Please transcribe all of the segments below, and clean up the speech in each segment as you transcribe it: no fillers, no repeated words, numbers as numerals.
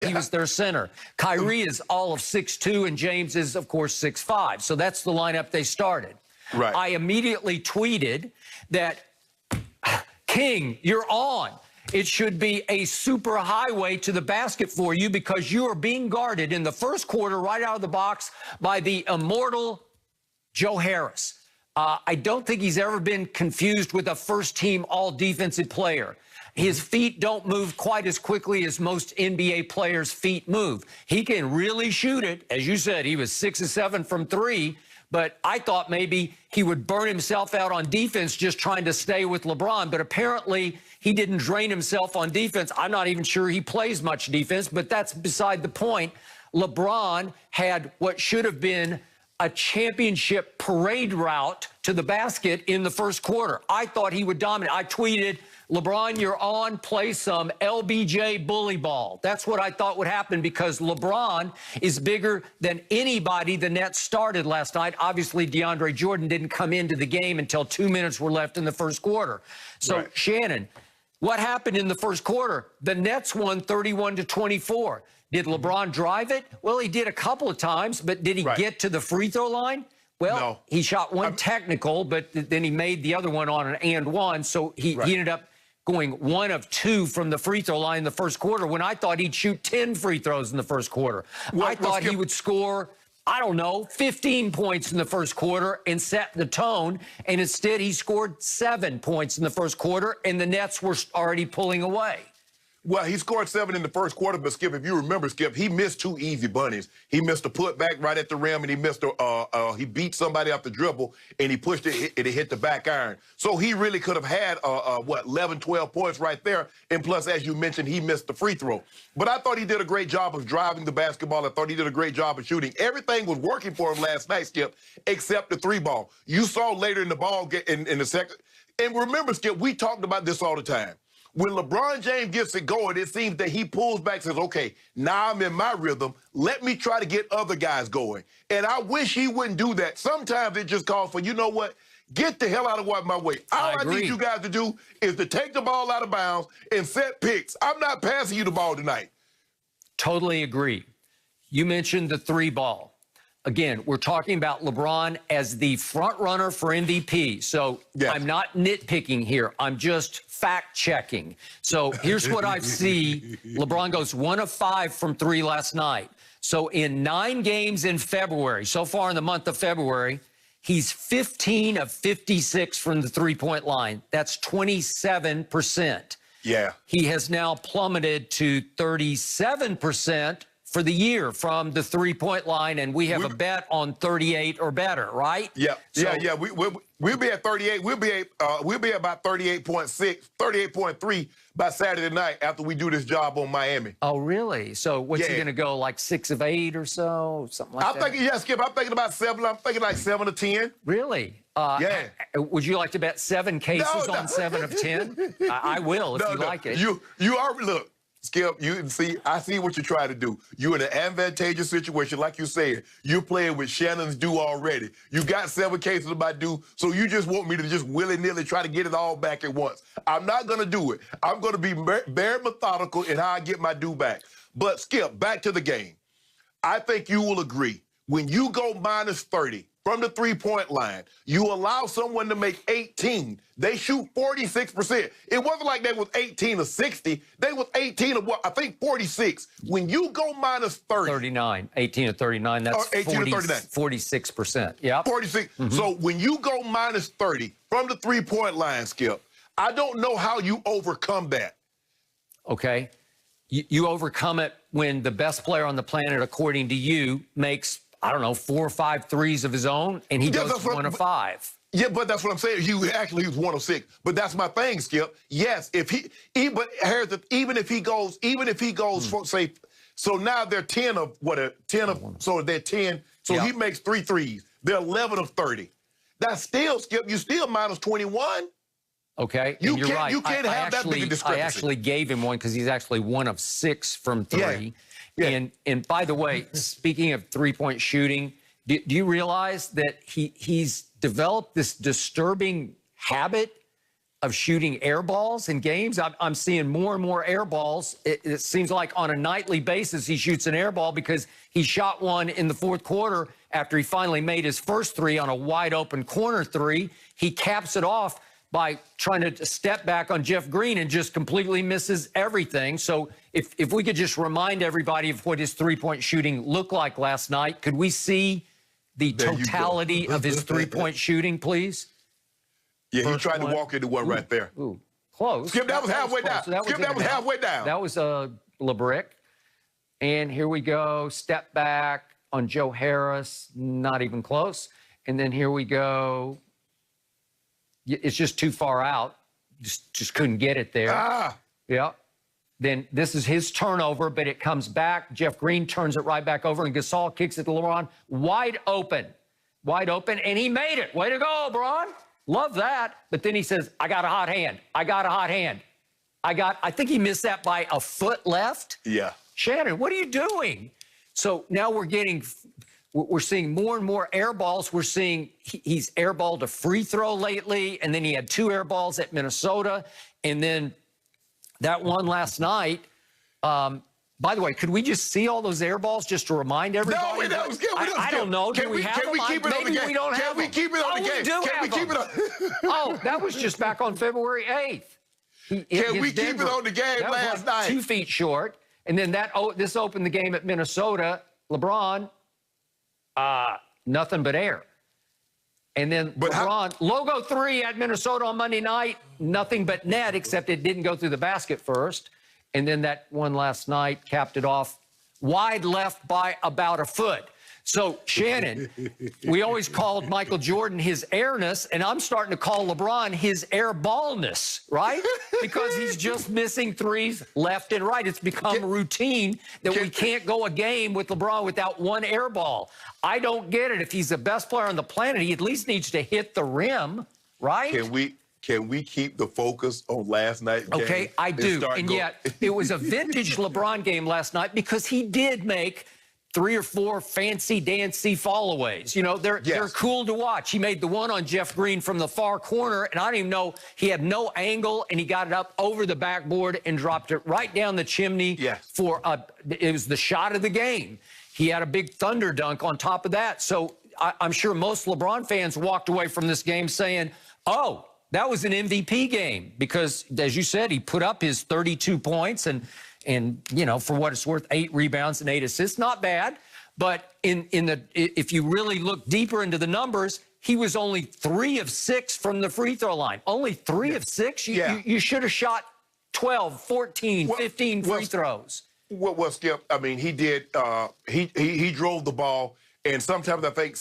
He was their center. Kyrie is all of 6'2", and James is, of course, 6'5". So that's the lineup they started. Right. I immediately tweeted that, King, you're on. It should be a super highway to the basket for you because you are being guarded in the first quarter right out of the box by the immortal Joe Harris. I don't think he's ever been confused with a first-team all-defensive player. His feet don't move quite as quickly as most NBA players' feet move. He can really shoot it. As you said, he was 6 of 7 from 3, but I thought maybe he would burn himself out on defense just trying to stay with LeBron, but apparently he didn't drain himself on defense. I'm not even sure he plays much defense, but that's beside the point. LeBron had what should have been a championship parade route to the basket in the first quarter. I thought he would dominate. I tweeted, LeBron, you're on, play some LBJ bully ball. That's what I thought would happen because LeBron is bigger than anybody the Nets started last night. Obviously, DeAndre Jordan didn't come into the game until 2 minutes were left in the first quarter. So, right. Shannon, what happened in the first quarter? The Nets won 31-24. Did LeBron drive it? Well, he did a couple of times, but did he get to the free throw line? Well, no. He shot one technical, but then he made the other one on an and one, so he ended up going 1 of 2 from the free throw line in the first quarter when I thought he'd shoot 10 free throws in the first quarter. I thought he would score, I don't know, 15 points in the first quarter and set the tone, and instead he scored 7 points in the first quarter, and the Nets were already pulling away. Well, he scored 7 in the first quarter, but Skip, if you remember, Skip, he missed 2 easy bunnies. He missed a putback right at the rim, and he missed he beat somebody off the dribble, and he pushed it, and it hit the back iron. So he really could have had, 11, 12 points right there. And plus, as you mentioned, he missed the free throw. But I thought he did a great job of driving the basketball. I thought he did a great job of shooting. Everything was working for him last night, Skip, except the 3-ball. You saw later in the ball in the second. And remember, Skip, we talked about this all the time. When LeBron James gets it going, it seems that he pulls back and says, okay, now I'm in my rhythm. Let me try to get other guys going. And I wish he wouldn't do that. Sometimes it just calls for, you know what? Get the hell out of my way. All I need you guys to do is to take the ball out of bounds and set picks. I'm not passing you the ball tonight. Totally agree. You mentioned the 3-ball. Again, we're talking about LeBron as the front runner for MVP. So I'm not nitpicking here. I'm just fact-checking. So here's what I see. LeBron goes 1 of 5 from 3 last night. So in 9 games in February, so far in the month of February, he's 15 of 56 from the three-point line. That's 27%. Yeah. He has now plummeted to 37% for the year from the three-point line, and we have a bet on 38 or better, right? Yeah, so, yeah. We'll be at 38. We'll be about 38.6, 38.3 by Saturday night after we do this job on Miami. Oh, really? So what's he going to go, like 6 of 8 or so, something like that? I'm thinking, Skip, I'm thinking about 7. I'm thinking like 7 of 10. Really? Would you like to bet 7 cases on 7 of 10? I will if you like it. You already look. Skip, I see what you're trying to do. You're in an advantageous situation, like you said. You're playing with Shannon's due already. You got 7 cases of my due, so you just want me to just willy-nilly try to get it all back at once. I'm not going to do it. I'm going to be very methodical in how I get my due back. But, Skip, back to the game. I think you will agree. When you go minus 30 from the three-point line, you allow someone to make 18. They shoot 46%. It wasn't like they was 18 or 60. They was 18 of what? I think 46. When you go minus 30. 39. 18 or 39. That's 18 or 39. 46%. Yeah. 46. So when you go minus 30 from the three-point line, Skip, I don't know how you overcome that. Okay. You overcome it when the best player on the planet, according to you, makes, I don't know, 4 or 5 threes of his own, and he goes 1 of 5. Yeah, but that's what I'm saying. He was 1 of 6. But that's my thing, Skip. Yes, even if he goes for, say, so now they're 10 of what? 10 of, so they're 10. So he makes 3 threes. They're 11 of 30. That's still, Skip, you still minus 21. Okay, you're right. You can't have that big a discrepancy. I actually gave him one because he's actually 1 of 6 from 3. Yeah. And by the way, speaking of three-point shooting, do you realize that he's developed this disturbing habit of shooting air balls in games. I'm seeing more and more air balls. It seems like on a nightly basis he shoots an air ball, because he shot one in the fourth quarter after he finally made his first three on a wide open corner three. He caps it off by trying to step back on Jeff Green and just completely misses everything. So if we could just remind everybody of what his three-point shooting looked like last night, could we see the totality of his three-point shooting, please? Yeah, he tried to walk into one right there. Ooh, close. Skip, that was halfway down. So Skip, that was halfway down. That was LeBrick. And here we go. Step back on Joe Harris. Not even close. And then here we go. It's just too far out. Just couldn't get it there. Yeah. Then this is his turnover, but it comes back. Jeff Green turns it right back over, and Gasol kicks it to LeBron. Wide open. Wide open, and he made it. Way to go, LeBron. Love that. But then he says, I got a hot hand. I got a hot hand. I think he missed that by a foot left. Yeah. Shannon, what are you doing? So now we're seeing more and more air balls. We're seeing he's airballed a free throw lately, and then he had 2 air balls at Minnesota. And then that one last night, by the way, could we just see all those air balls just to remind everybody? No, we don't. I don't know. Can we keep it on the game? We don't have Can we keep it on the game? Can we keep it on? Oh, that was just back on February 8th. Can we keep it on the game last night? 2 feet short. And then this opened the game at Minnesota. LeBron, nothing but air. And then LeBron, logo 3 at Minnesota on Monday night, nothing but net, except it didn't go through the basket first. And then that one last night capped it off wide left by about a foot. So, Shannon, we always called Michael Jordan his airness, and I'm starting to call LeBron his airballness, right? Because he's just missing threes left and right. It's become routine that we can't go a game with LeBron without one air ball. I don't get it. If he's the best player on the planet, he at least needs to hit the rim, right? Can we keep the focus on last night's game? Okay, I do. And yet, it was a vintage LeBron game last night, because he did make 3 or 4 fancy-dancy fallaways. You know, they're cool to watch. He made the one on Jeff Green from the far corner, and I don't even know, he had no angle, and he got it up over the backboard and dropped it right down the chimney for it was the shot of the game. He had a big thunder dunk on top of that. So I'm sure most LeBron fans walked away from this game saying, oh, that was an MVP game, because, as you said, he put up his 32 points and you know, for what it's worth, 8 rebounds and 8 assists. Not bad. But if you really look deeper into the numbers, he was only 3 of 6 from the free throw line. Only 3 of 6? You should have shot 12, 14, 15 free throws. Well, Skip, I mean, he did. He drove the ball. And sometimes I think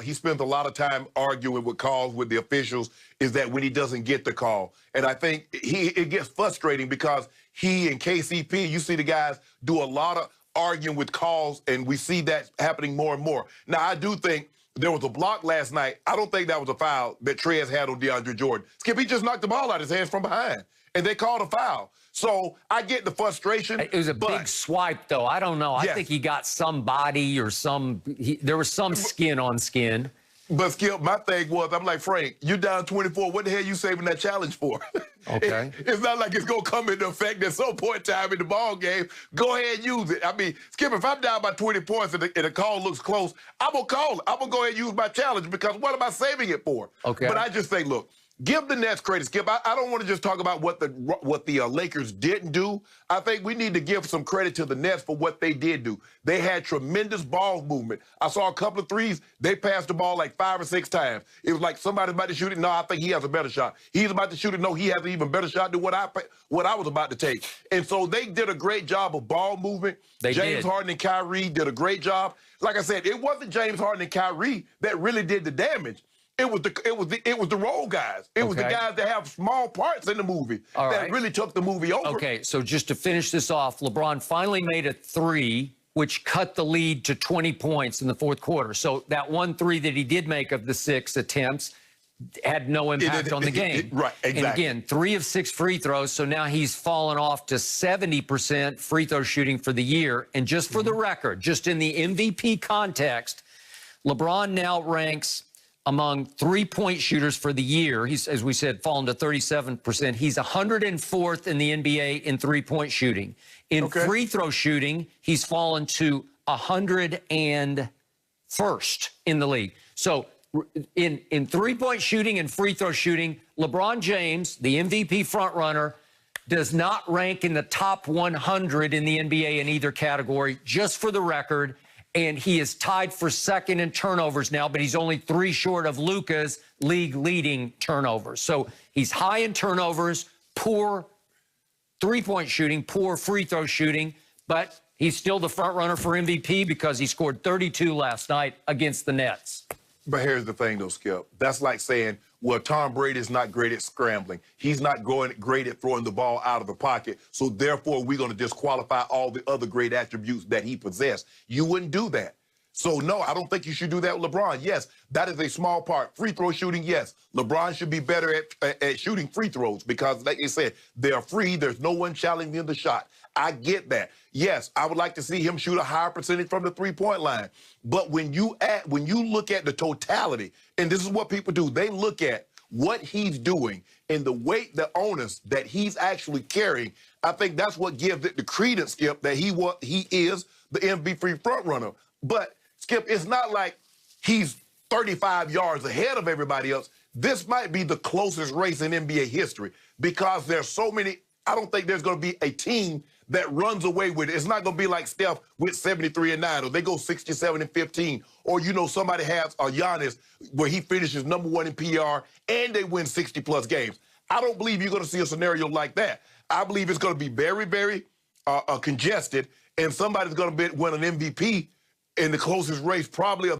he spends a lot of time arguing with calls with the officials, is that when he doesn't get the call. And I think it gets frustrating, because he and KCP, you see the guys do a lot of arguing with calls, and we see that happening more and more. Now, I do think there was a block last night. I don't think that was a foul that Trez had on DeAndre Jordan. Skip, he just knocked the ball out of his hands from behind, and they called a foul. So I get the frustration. It was a big swipe, though. I don't know. I think he got some body or there was some skin on skin. But, Skip, my thing was, I'm like, Frank, you down 24. What the hell you saving that challenge for? Okay. It's not like it's going to come into effect at some point in time in the ball game. Go ahead and use it. I mean, Skip, if I'm down by 20 points and the call looks close, I'm going to call it. I'm going to go ahead and use my challenge, because what am I saving it for? Okay. But I just think, look, give the Nets credit, Skip. I don't want to just talk about what the Lakers didn't do. I think we need to give some credit to the Nets for what they did do. They had tremendous ball movement. I saw a couple of threes. They passed the ball like 5 or 6 times. It was like somebody's about to shoot it. No, I think he has a better shot. He's about to shoot it. No, he has an even better shot than what I was about to take. And so they did a great job of ball movement. James Harden and Kyrie did a great job. Like I said, it wasn't James Harden and Kyrie that really did the damage. It was the role guys. It was the guys that have small parts in the movie that really took the movie over. Okay, so just to finish this off, LeBron finally made a 3, which cut the lead to 20 points in the fourth quarter. So that 1 3 that he did make of the 6 attempts had no impact on the game. Right, exactly. And again, 3 of 6 free throws, so now he's fallen off to 70% free throw shooting for the year. And just for the record, just in the MVP context, LeBron now ranks among three-point shooters for the year. He's, as we said, fallen to 37%. He's 104th in the NBA in three-point shooting. In free throw shooting, he's fallen to 101st in the league. So in three-point shooting and free throw shooting, LeBron James, the MVP frontrunner, does not rank in the top 100 in the NBA in either category, just for the record. And he is tied for second in turnovers now, but he's only 3 short of Luka's league-leading turnovers. So he's high in turnovers, poor three-point shooting, poor free throw shooting, but he's still the front runner for MVP because he scored 32 last night against the Nets. But here's the thing, though, Skip. That's like saying, well, Tom Brady is not great at scrambling. He's not great at throwing the ball out of the pocket, so therefore we're going to disqualify all the other great attributes that he possessed. You wouldn't do that. So, no, I don't think you should do that with LeBron. Yes, that is a small part. Free throw shooting, yes. LeBron should be better at shooting free throws because, like I said, they're free. There's no one challenging the shot. I get that. Yes, I would like to see him shoot a higher percentage from the three-point line. But when you look at the totality, and this is what people do, they look at what he's doing and the weight, the onus that he's actually carrying. I think that's what gives it the credence, Skip, that he is the MVP frontrunner. But Skip, it's not like he's 35 yards ahead of everybody else. This might be the closest race in NBA history because there's so many. I don't think there's going to be a team that runs away with it. It's not going to be like Steph with 73-9, or they go 67-15, or, you know, somebody has a Giannis where he finishes #1 in PR and they win 60-plus games. I don't believe you're going to see a scenario like that. I believe it's going to be very, very congested, and somebody's going to win an MVP in the closest race probably